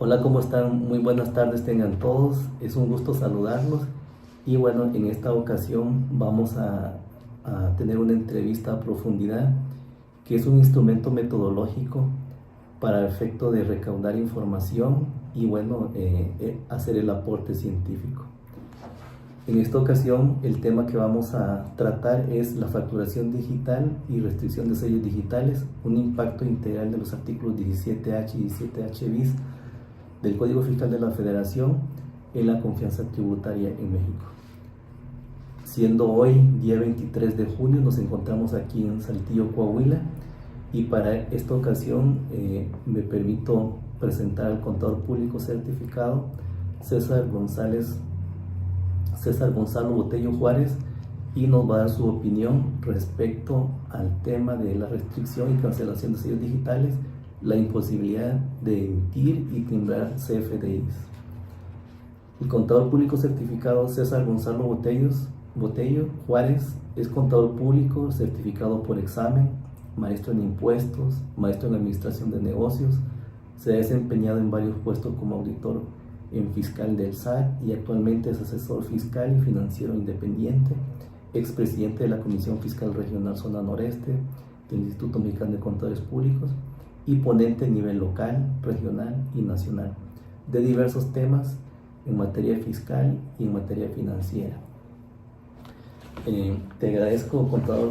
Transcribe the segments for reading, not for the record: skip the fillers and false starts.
Hola, ¿cómo están? Muy buenas tardes tengan todos. Es un gusto saludarlos. Y bueno, en esta ocasión vamos a tener una entrevista a profundidad, que es un instrumento metodológico para el efecto de recaudar información y bueno, hacer el aporte científico. En esta ocasión el tema que vamos a tratar es la facturación digital y restricción de sellos digitales, un impacto integral de los artículos 17H y 17H bis del Código Fiscal de la Federación en la confianza tributaria en México. Siendo hoy día 23 de junio, nos encontramos aquí en Saltillo, Coahuila, y para esta ocasión me permito presentar al contador público certificado César Gonzalo Botello Juárez, y nos va a dar su opinión respecto al tema de la restricción y cancelación de sellos digitales, la imposibilidad de emitir y timbrar CFDIs. El contador público certificado César Gonzalo Botello Juárez es contador público certificado por examen, maestro en impuestos, maestro en administración de negocios. Se ha desempeñado en varios puestos como auditor en fiscal del SAT y actualmente es asesor fiscal y financiero independiente, expresidente de la Comisión Fiscal Regional Zona Noreste del Instituto Mexicano de Contadores Públicos y ponente a nivel local, regional y nacional de diversos temas en materia fiscal y en materia financiera. Te agradezco, contador.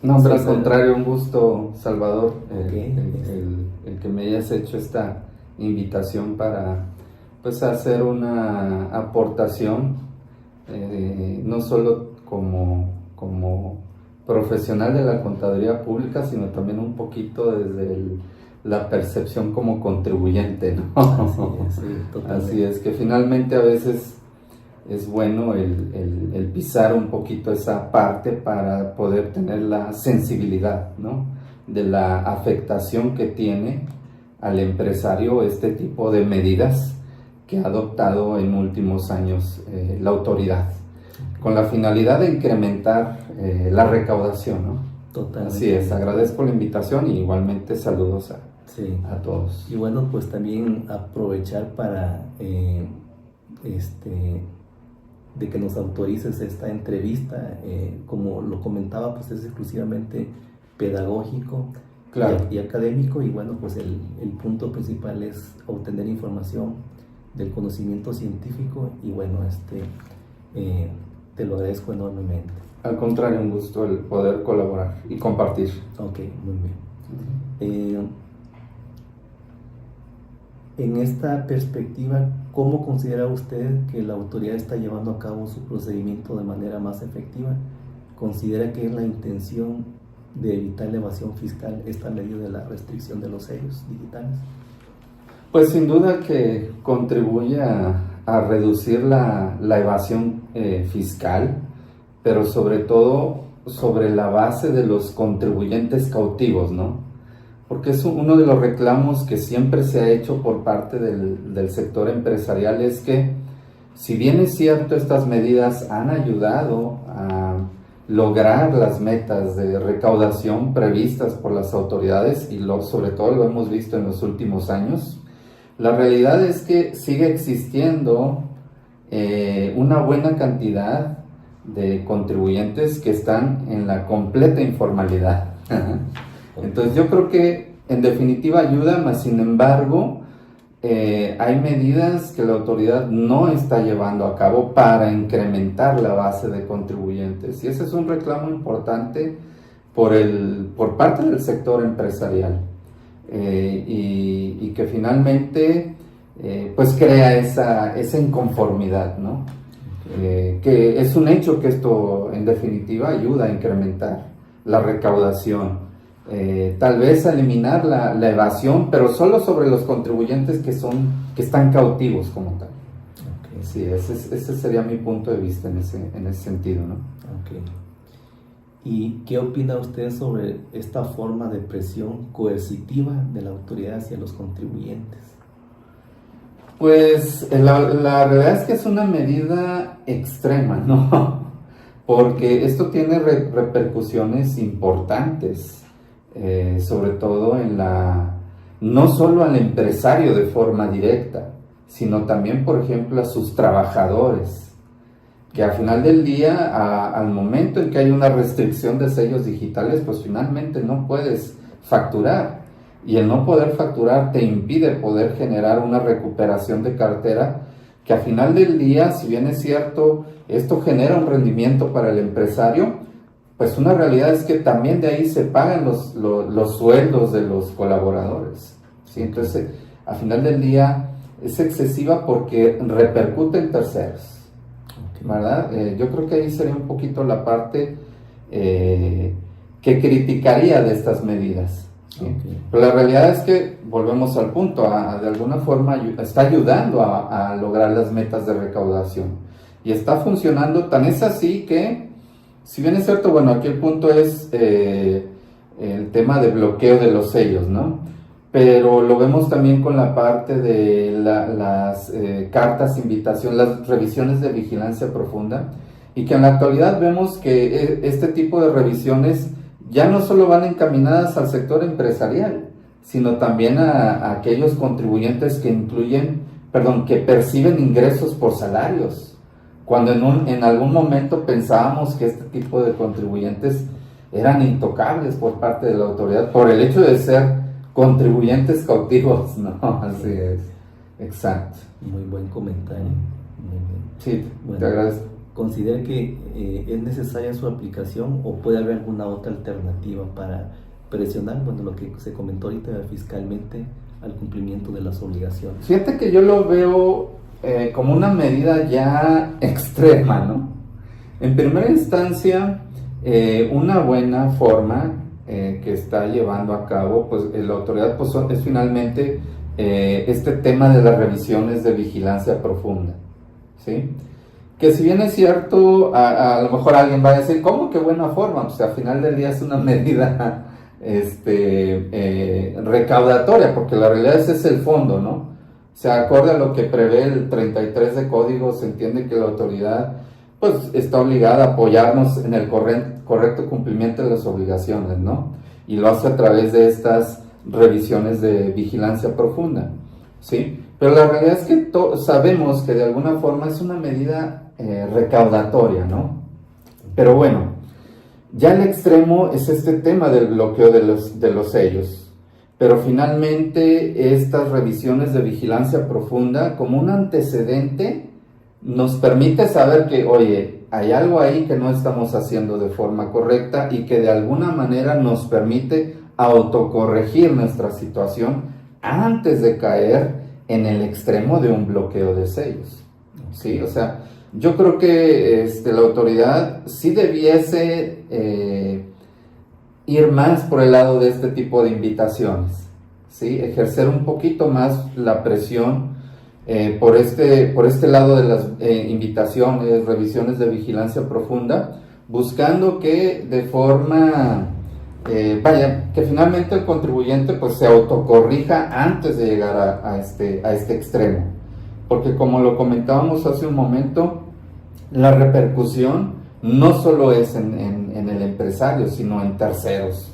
No, hombre, al contrario, un gusto, Salvador, Okay. el que me hayas hecho esta invitación para pues hacer una aportación, no solo como profesional de la contaduría pública, sino también un poquito desde la percepción como contribuyente, ¿no? Así es, que finalmente a veces es bueno el pisar un poquito esa parte para poder tener la sensibilidad, ¿no?, de la afectación que tiene al empresario este tipo de medidas que ha adoptado en últimos años la autoridad, con la finalidad de incrementar la recaudación, ¿no? Totalmente. Así es, agradezco la invitación y igualmente saludos a todos. Y bueno, pues también aprovechar para de que nos autorices esta entrevista, como lo comentaba, pues es exclusivamente pedagógico, claro, y académico, y bueno, pues el punto principal es obtener información del conocimiento científico, y bueno, te lo agradezco enormemente. Al contrario, un gusto el poder colaborar y compartir. Ok, muy bien. En esta perspectiva, ¿cómo considera usted que la autoridad está llevando a cabo su procedimiento de manera más efectiva? ¿Considera que es la intención de evitar la evasión fiscal esta medida de la restricción de los sellos digitales? Pues sin duda que contribuye a reducir la evasión fiscal, pero sobre todo sobre la base de los contribuyentes cautivos, ¿no? Porque es uno de los reclamos que siempre se ha hecho por parte del sector empresarial, es que si bien es cierto, estas medidas han ayudado a lograr las metas de recaudación previstas por las autoridades, y sobre todo lo hemos visto en los últimos años, la realidad es que sigue existiendo una buena cantidad de contribuyentes que están en la completa informalidad. Entonces yo creo que en definitiva ayuda, mas sin embargo hay medidas que la autoridad no está llevando a cabo para incrementar la base de contribuyentes, y ese es un reclamo importante por parte del sector empresarial, y que finalmente pues crea esa inconformidad, ¿no? Que es un hecho que esto en definitiva ayuda a incrementar la recaudación, tal vez a eliminar la evasión, pero solo sobre los contribuyentes que están cautivos como tal. Okay. Sí, ese sería mi punto de vista en ese sentido, ¿no? Okay. ¿Y qué opina usted sobre esta forma de presión coercitiva de la autoridad hacia los contribuyentes? Pues la realidad es que es una medida extrema, ¿no? Porque esto tiene repercusiones importantes, sobre todo en no solo al empresario de forma directa, sino también, por ejemplo, a sus trabajadores, que al final del día, al momento en que hay una restricción de sellos digitales, pues finalmente no puedes facturar, y el no poder facturar te impide poder generar una recuperación de cartera, que al final del día, si bien es cierto, esto genera un rendimiento para el empresario, pues una realidad es que también de ahí se pagan los sueldos de los colaboradores, ¿sí? Entonces, al final del día es excesiva porque repercute en terceros, ¿verdad? Yo creo que ahí sería un poquito la parte que criticaría de estas medidas, ¿sí? Pero la realidad es que, volvemos al punto, de alguna forma está ayudando a lograr las metas de recaudación, y está funcionando. Tan es así que, si bien es cierto, bueno, aquí el punto es el tema de bloqueo de los sellos, ¿no? Pero lo vemos también con la parte de las cartas invitación, las revisiones de vigilancia profunda, y que en la actualidad vemos que este tipo de revisiones ya no solo van encaminadas al sector empresarial, sino también a aquellos contribuyentes que perciben ingresos por salarios, cuando en algún momento pensábamos que este tipo de contribuyentes eran intocables por parte de la autoridad, por el hecho de ser contribuyentes cautivos, ¿no? Así es, exacto. Muy buen comentario. Muy bien. Sí, bueno, te agradezco. ¿Considera que es necesaria su aplicación o puede haber alguna otra alternativa para presionar, bueno, lo que se comentó ahorita fiscalmente, al cumplimiento de las obligaciones? Fíjate que yo lo veo como una medida ya extrema, ¿no? En primera instancia, una buena forma que está llevando a cabo, pues la autoridad, pues es finalmente este tema de las revisiones de vigilancia profunda, ¿sí? Que si bien es cierto, a lo mejor alguien va a decir, ¿cómo que buena forma? Pues al final del día es una medida recaudatoria, porque la realidad ese es el fondo, ¿no? O sea, acorde a lo que prevé el 33 de código, se entiende que la autoridad pues está obligada a apoyarnos en el correcto cumplimiento de las obligaciones, ¿no? Y lo hace a través de estas revisiones de vigilancia profunda, ¿sí? Pero la realidad es que sabemos que de alguna forma es una medida recaudatoria, ¿no? Pero bueno, ya el extremo es este tema del bloqueo de los sellos. Pero finalmente estas revisiones de vigilancia profunda, como un antecedente, nos permite saber que, oye, hay algo ahí que no estamos haciendo de forma correcta, y que de alguna manera nos permite autocorregir nuestra situación antes de caer en el extremo de un bloqueo de sellos, ¿sí? O sea, yo creo que la autoridad sí debiese ir más por el lado de este tipo de invitaciones, ¿sí? Ejercer un poquito más la presión por este lado de las invitaciones, revisiones de vigilancia profunda, buscando que de forma, que finalmente el contribuyente pues se autocorrija antes de llegar a este extremo, porque como lo comentábamos hace un momento, la repercusión no solo es en el empresario, sino en terceros,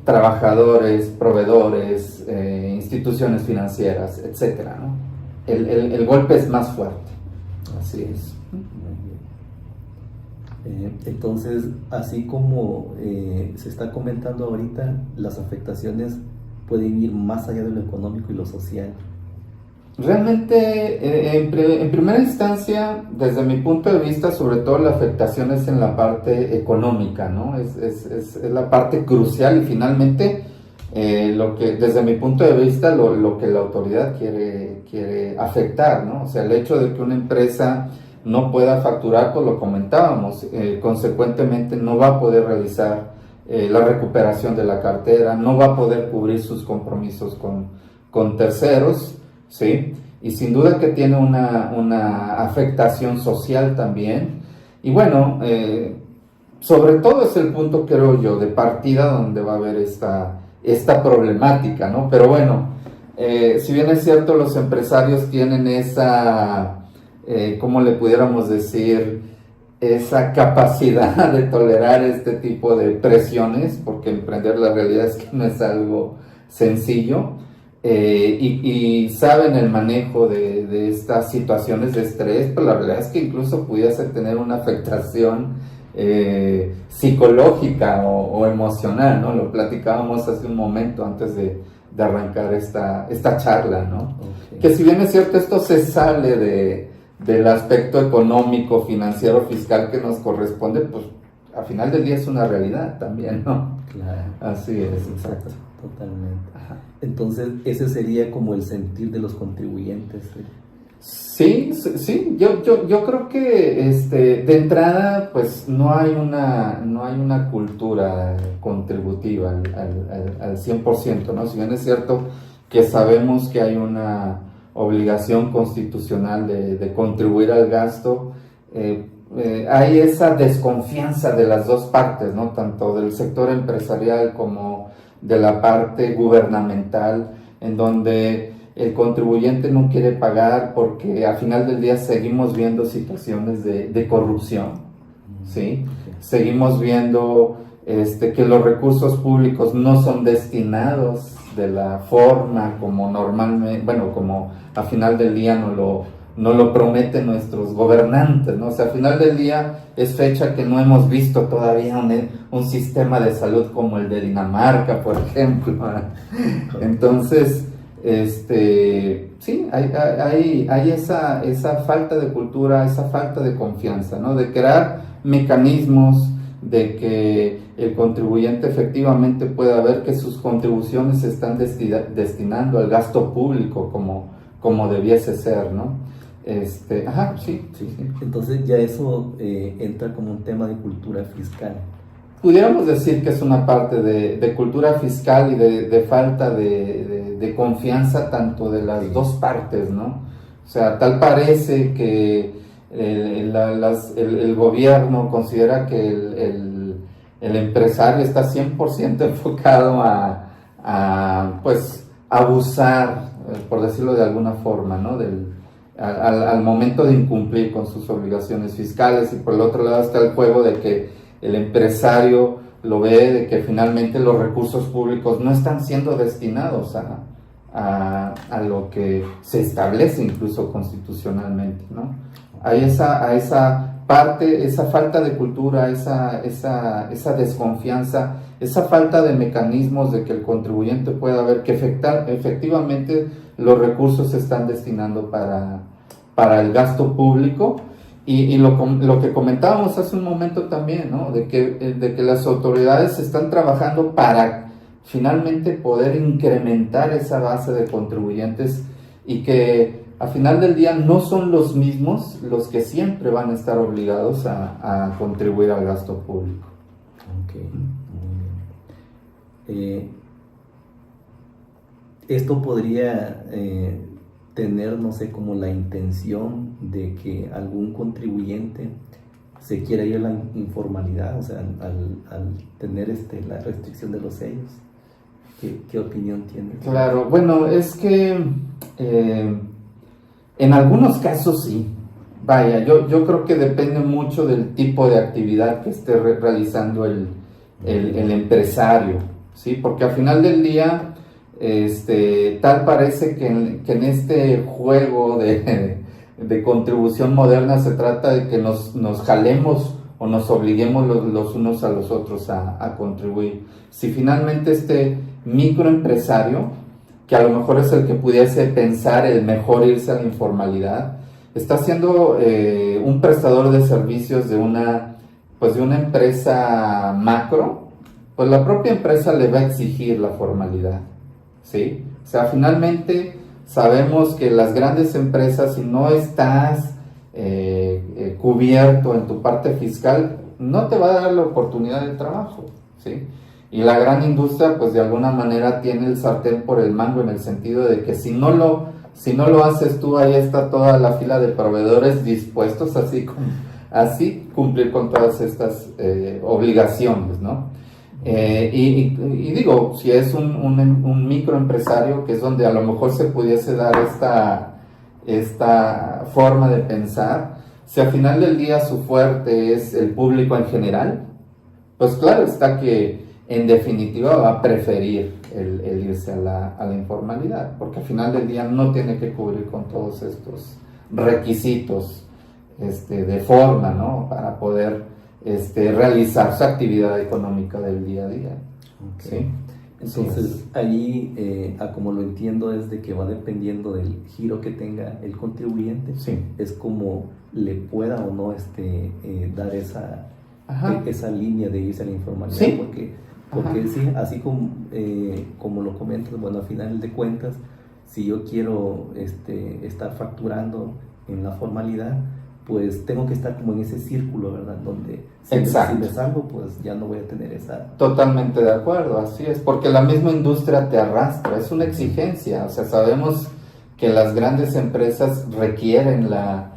trabajadores, proveedores, instituciones financieras, etcétera, ¿no? El golpe es más fuerte. Así es. Entonces, así como se está comentando ahorita, las afectaciones pueden ir más allá de lo económico y lo social. Realmente, en primera instancia, desde mi punto de vista, sobre todo la afectación es en la parte económica, ¿no? Es la parte crucial, y finalmente, desde mi punto de vista, lo que la autoridad quiere afectar, ¿no? O sea, el hecho de que una empresa no pueda facturar, pues lo comentábamos, consecuentemente no va a poder realizar la recuperación de la cartera, no va a poder cubrir sus compromisos con terceros, ¿sí? Y sin duda que tiene una afectación social también. Y bueno, sobre todo es el punto, creo yo, de partida donde va a haber esta problemática, ¿no? Pero bueno, si bien es cierto, los empresarios tienen esa, ¿cómo le pudiéramos decir? Esa capacidad de tolerar este tipo de presiones, porque emprender, la realidad es que no es algo sencillo. y saben el manejo de estas situaciones de estrés, pero la verdad es que incluso pudiese tener una afectación psicológica o emocional, ¿no? Lo platicábamos hace un momento antes de arrancar esta charla, ¿no? Okay. Que si bien es cierto, esto se sale del aspecto económico, financiero, fiscal que nos corresponde, pues al final del día es una realidad también, ¿no? Claro. Así es, exacto. Totalmente. Ajá. Entonces, ese sería como el sentir de los contribuyentes. Sí, yo creo que de entrada pues no hay una cultura contributiva al 100%, ¿no? Si bien es cierto que sabemos que hay una obligación constitucional de contribuir al gasto, hay esa desconfianza de las dos partes, ¿no? Tanto del sector empresarial como de la parte gubernamental, en donde el contribuyente no quiere pagar porque al final del día seguimos viendo situaciones de corrupción, ¿sí? Seguimos viendo que los recursos públicos no son destinados de la forma como normalmente, bueno, como al final del día no lo prometen nuestros gobernantes, ¿no? O sea, al final del día es fecha que no hemos visto todavía un sistema de salud como el de Dinamarca, por ejemplo. Entonces, sí, hay esa falta de cultura, esa falta de confianza, ¿no? De crear mecanismos de que el contribuyente efectivamente pueda ver que sus contribuciones se están destinando al gasto público como debiese ser, ¿no? Sí. Entonces ya eso entra como un tema de cultura fiscal. Pudiéramos decir que es una parte de cultura fiscal y de falta de confianza tanto de las dos partes, ¿no? O sea, tal parece que el gobierno considera que el empresario está 100% enfocado a pues abusar, por decirlo de alguna forma, ¿no? Al momento de incumplir con sus obligaciones fiscales, y por el otro lado está el juego de que el empresario lo ve de que finalmente los recursos públicos no están siendo destinados a lo que se establece incluso constitucionalmente, ¿no? Hay esa parte, esa falta de cultura, esa desconfianza, esa falta de mecanismos de que el contribuyente pueda ver que efectivamente los recursos se están destinando para el gasto público. Y lo que comentábamos hace un momento también, ¿no? De que las autoridades están trabajando para finalmente poder incrementar esa base de contribuyentes y que al final del día no son los mismos los que siempre van a estar obligados a contribuir al gasto público. Ok, muy bien. Esto podría tener, no sé, como la intención de que algún contribuyente se quiera ir a la informalidad, o sea, al tener la restricción de los sellos. ¿Qué opinión tienes? Claro, bueno, es que en algunos casos sí. Vaya, yo creo que depende mucho del tipo de actividad que esté realizando el empresario, ¿sí? Porque al final del día tal parece que en este juego de contribución moderna se trata de que nos jalemos o nos obliguemos los unos a los otros a contribuir. Si finalmente este microempresario, que a lo mejor es el que pudiese pensar el mejor irse a la informalidad, está siendo un prestador de servicios de una empresa macro, pues la propia empresa le va a exigir la formalidad, ¿sí? O sea, finalmente sabemos que las grandes empresas, si no estás cubierto en tu parte fiscal, no te va a dar la oportunidad de trabajo, ¿sí? Y la gran industria, pues de alguna manera tiene el sartén por el mango, en el sentido de que si no lo haces tú, ahí está toda la fila de proveedores dispuestos así cumplir con todas estas obligaciones, ¿no? Y digo, si es un microempresario, que es donde a lo mejor se pudiese dar esta forma de pensar, si al final del día su fuerte es el público en general, pues claro está que en definitiva va a preferir el irse a la informalidad, porque al final del día no tiene que cubrir con todos estos requisitos de forma, ¿no? Para poder realizar su actividad económica del día a día. Okay. ¿Sí? Entonces, allí, como lo entiendo, es de que va dependiendo del giro que tenga el contribuyente, Sí. es como le pueda o no dar esa línea de irse a la informalidad, Sí. porque sí, así como lo comentas, bueno, al final de cuentas, si yo quiero estar facturando en la formalidad, pues tengo que estar como en ese círculo, ¿verdad? Donde si me salgo, pues ya no voy a tener esa... Totalmente de acuerdo, así es, porque la misma industria te arrastra, es una exigencia, o sea, sabemos que las grandes empresas requieren las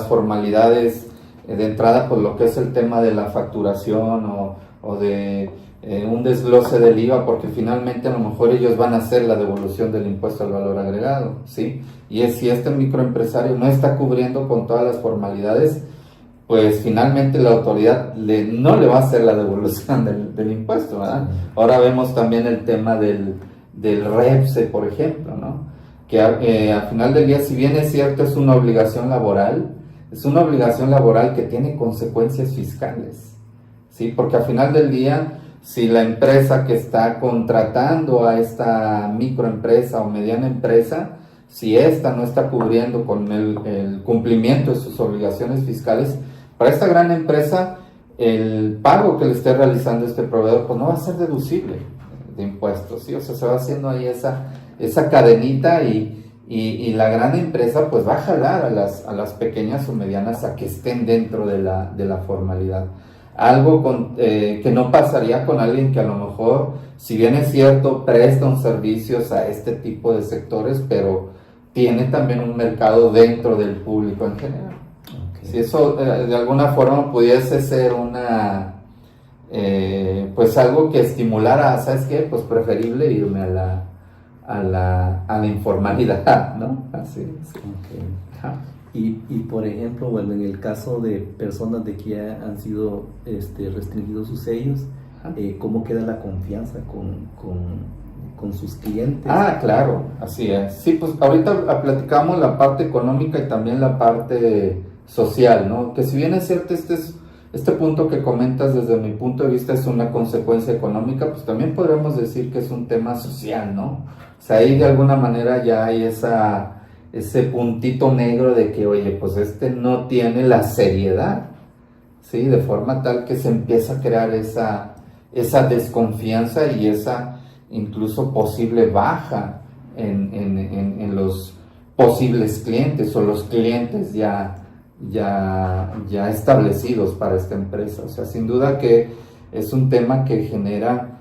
formalidades de entrada por lo que es el tema de la facturación o de un desglose del IVA, porque finalmente a lo mejor ellos van a hacer la devolución del impuesto al valor agregado, ¿sí? Y si este microempresario no está cubriendo con todas las formalidades, pues finalmente la autoridad no le va a hacer la devolución del impuesto, ¿verdad? Ahora vemos también el tema del REPSE, por ejemplo, ¿no? Que al final del día, si bien es cierto, es una obligación laboral que tiene consecuencias fiscales, ¿sí? Porque al final del día, si la empresa que está contratando a esta microempresa o mediana empresa, si ésta no está cubriendo con el cumplimiento de sus obligaciones fiscales, para esta gran empresa, el pago que le esté realizando este proveedor, pues no va a ser deducible de impuestos, ¿sí? O sea, se va haciendo ahí esa cadenita y la gran empresa pues va a jalar a las pequeñas o medianas a que estén dentro de la formalidad. Algo que no pasaría con alguien que a lo mejor, si bien es cierto, presta un servicios a este tipo de sectores, pero tiene también un mercado dentro del público en general. Okay. Si eso de alguna forma pudiese ser pues algo que estimulara, ¿sabes qué? Pues preferible irme a la informalidad, ¿no? Así es. Okay. Ajá. Y por ejemplo, bueno, en el caso de personas de que ya han sido restringidos sus sellos, ¿cómo queda la confianza con sus clientes? Ah, claro, así es. Sí, pues ahorita platicamos la parte económica y también la parte social, ¿no? Que si bien es cierto, este punto que comentas desde mi punto de vista es una consecuencia económica, pues también podríamos decir que es un tema social, ¿no? O sea, ahí de alguna manera ya hay ese puntito negro de que, oye, pues no tiene la seriedad, ¿sí? De forma tal que se empieza a crear esa desconfianza y esa incluso posible baja en los posibles clientes o los clientes ya establecidos para esta empresa. O sea, sin duda que es un tema que genera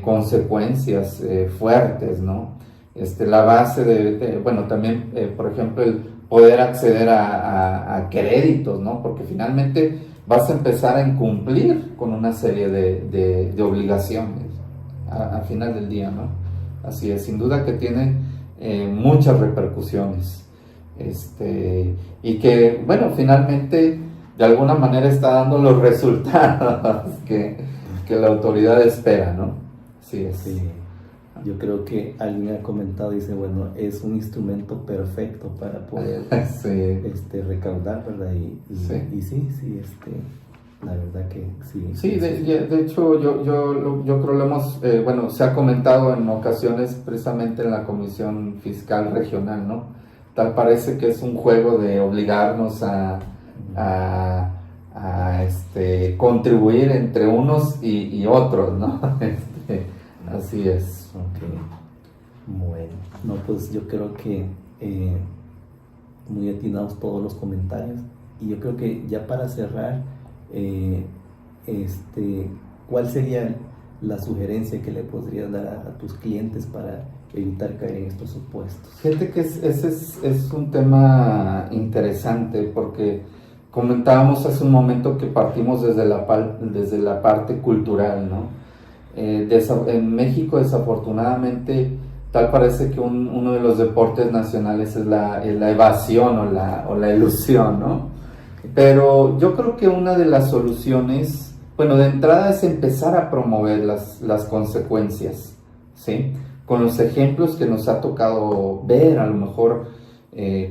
consecuencias fuertes, ¿no? La base bueno, también, por ejemplo, el poder acceder a créditos, ¿no? Porque finalmente vas a empezar a incumplir con una serie de obligaciones al final del día, ¿no? Así es, sin duda que tiene muchas repercusiones. Y que, bueno, finalmente de alguna manera está dando los resultados que la autoridad espera, ¿no? Así es. Sí. Yo creo que alguien ha comentado, dice, bueno, es un instrumento perfecto para poder sí. Recaudar, ¿verdad? Y sí, la verdad que sí. Sí, de hecho yo creo lo hemos, bueno, se ha comentado en ocasiones precisamente en la Comisión Fiscal Regional, ¿no? Tal parece que es un juego de obligarnos a contribuir entre unos y otros, ¿no? Así es. Okay. Bueno, no, pues yo creo que muy atinados todos los comentarios, y yo creo que ya para cerrar, ¿cuál sería la sugerencia que le podrías dar a tus clientes para evitar caer en estos supuestos? Fíjate que ese es un tema interesante, porque comentábamos hace un momento que partimos desde la parte cultural, ¿no? En México, desafortunadamente, tal parece que uno de los deportes nacionales es la evasión o la ilusión, ¿no? Pero yo creo que una de las soluciones Bueno, de entrada es empezar a promover las consecuencias, ¿sí? Con los ejemplos que nos ha tocado ver, a lo mejor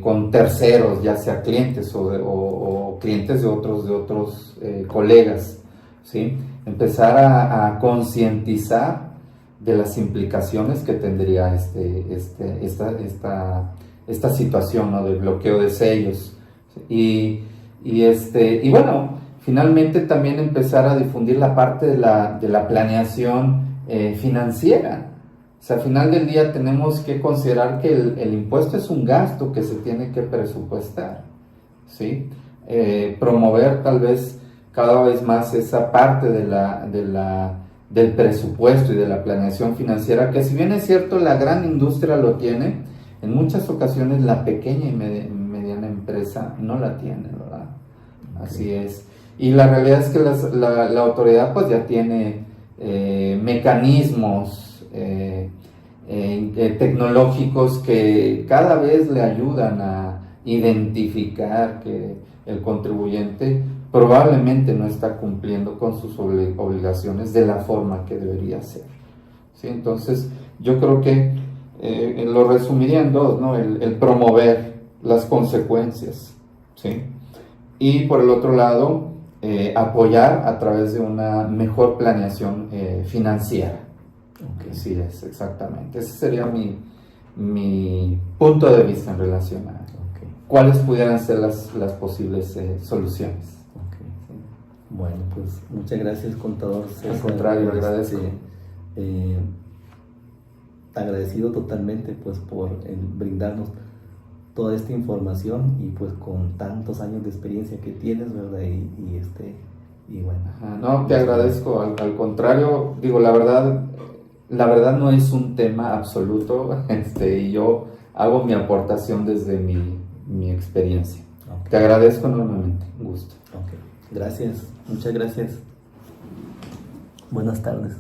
con terceros, ya sea clientes o clientes de otros colegas, ¿sí? Empezar a concientizar de las implicaciones que tendría esta situación, ¿no? De bloqueo de sellos. Y bueno, finalmente también empezar a difundir la parte de la planeación financiera. O sea, al final del día tenemos que considerar que el impuesto es un gasto que se tiene que presupuestar, ¿sí? Promover tal vez cada vez más esa parte del presupuesto y de la planeación financiera, que si bien es cierto la gran industria lo tiene, en muchas ocasiones la pequeña y mediana empresa no la tiene, ¿verdad? Así es. Y la realidad es que la autoridad pues ya tiene mecanismos tecnológicos que cada vez le ayudan a identificar que el contribuyente probablemente no está cumpliendo con sus obligaciones de la forma que debería ser, ¿sí? Entonces yo creo que lo resumiría en dos, ¿no? El promover las consecuencias, ¿sí? Y por el otro lado, apoyar a través de una mejor planeación financiera. Okay. Sí, es exactamente. Ese sería mi punto de vista en relación a cuáles pudieran ser las posibles soluciones. Okay. Bueno, pues muchas gracias, contador César. Al contrario, agradezco. Agradecido totalmente pues por brindarnos toda esta información y pues con tantos años de experiencia que tienes, ¿verdad? Y bueno. No, te agradezco, al contrario, digo, la verdad no es un tema absoluto, y yo hago mi aportación desde mi experiencia. Okay. Te agradezco enormemente, un gusto. Okay. Gracias, muchas gracias. Buenas tardes.